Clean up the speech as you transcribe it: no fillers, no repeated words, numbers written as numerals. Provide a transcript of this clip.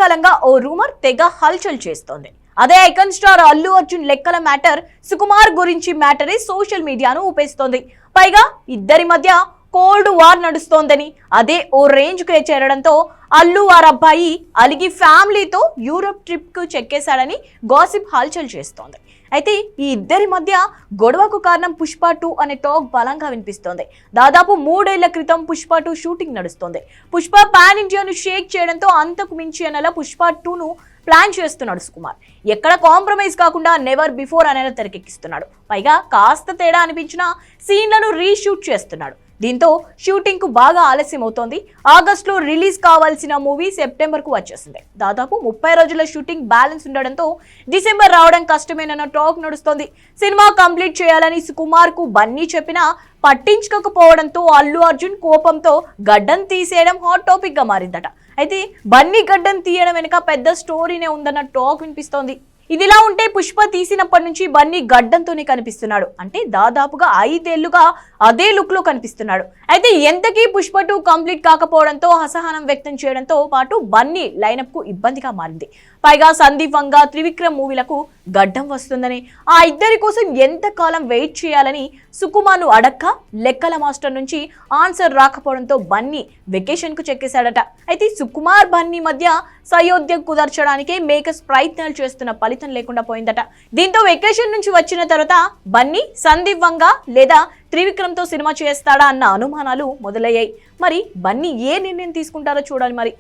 కాలంగా ఓ రూమర్ తెగ హల్చల్ చేస్తోంది. అదే ఐకాన్ స్టార్ అల్లు అర్జున్ లెక్కల మ్యాటర్ సుకుమార్ గురించి మ్యాటరే సోషల్ మీడియాను ఊపేస్తోంది. పైగా ఇద్దరి మధ్య కోల్డ్ వార్ నడుస్తోందని, అదే ఓ రేంజ్ కు చేరడంతో అల్లు వారబ్బాయి అలిగి ఫ్యామిలీతో యూరప్ ట్రిప్ కు చెక్కేశాడని గాసిప్ హల్చల్ చేస్తోంది. అయితే ఈ ఇద్దరి మధ్య గొడవకు కారణం పుష్ప 2 అనే టాక్ బలంగా వినిపిస్తోంది. దాదాపు 3 ఏళ్ల క్రితం పుష్ప 2 షూటింగ్ నడుస్తోంది. పుష్ప పాన్ ఇండియాను షేక్ చేయడంతో అంతకు మించి నెల పుష్ప 2ను ప్లాన్ చేస్తున్నాడు సుకుమార్. ఎక్కడ కాంప్రమైజ్ కాకుండా నెవర్ బిఫోర్ అనేది తెరకెక్కిస్తున్నాడు. పైగా కాస్త తేడా అనిపించిన సీన్లను రీషూట్ చేస్తున్నాడు. దీంతో షూటింగ్ కు బాగా ఆలస్యం అవుతోంది. ఆగస్టులో రిలీజ్ కావాల్సిన మూవీ సెప్టెంబర్ కు వచ్చేసింది. దాదాపు 30 రోజుల షూటింగ్ బ్యాలెన్స్ ఉండడంతో డిసెంబర్ రావడం కష్టమేనన్న టాక్ నడుస్తోంది. సినిమా కంప్లీట్ చేయాలని సుకుమార్ కు బన్నీ చెప్పినా పట్టించుకోకపోవడంతో అల్లు అర్జున్ కోపంతో గడ్డం తీసేయడం హాట్ టాపిక్ గా మారిందట. అయితే బన్నీ గడ్డం తీయడం వెనుక పెద్ద స్టోరీనే ఉందన్న టాక్ వినిపిస్తోంది. ఇదిలా ఉంటే పుష్ప తీసినప్పటి నుంచి బన్నీ గడ్డంతోనే కనిపిస్తున్నాడు. అంటే దాదాపుగా 5 ఏళ్లుగా అదే లుక్ లో కనిపిస్తున్నాడు. అయితే ఎంతకీ పుష్ప 2 కంప్లీట్ కాకపోవడంతో అసహనం వ్యక్తం చేయడంతో పాటు బన్నీ లైనప్ కు ఇబ్బందిగా మారింది. పైగా సందీప్ వంగ, త్రివిక్రమ్ మూవీలకు గడ్డం వస్తుందని, ఆ ఇద్దరి కోసం ఎంతకాలం వెయిట్ చేయాలని సుకుమార్ను అడక్క లెక్కల మాస్టర్ నుంచి ఆన్సర్ రాకపోవడంతో బన్నీ వెకేషన్ కు చెక్కేశాడట. అయితే సుకుమార్ బన్నీ మధ్య సయోధ్యం కుదర్చడానికే మేకర్స్ ప్రయత్నాలు చేస్తున్న ఫలితం లేకుండా పోయిందట. దీంతో వెకేషన్ నుంచి వచ్చిన తర్వాత బన్నీ సందీప్ వంగ లేదా త్రివిక్రమ్ తో సినిమా చేస్తాడా అన్న అనుమానాలు మొదలయ్యాయి. మరి బన్నీ ఏ నిర్ణయం తీసుకుంటారో చూడాలి మరి.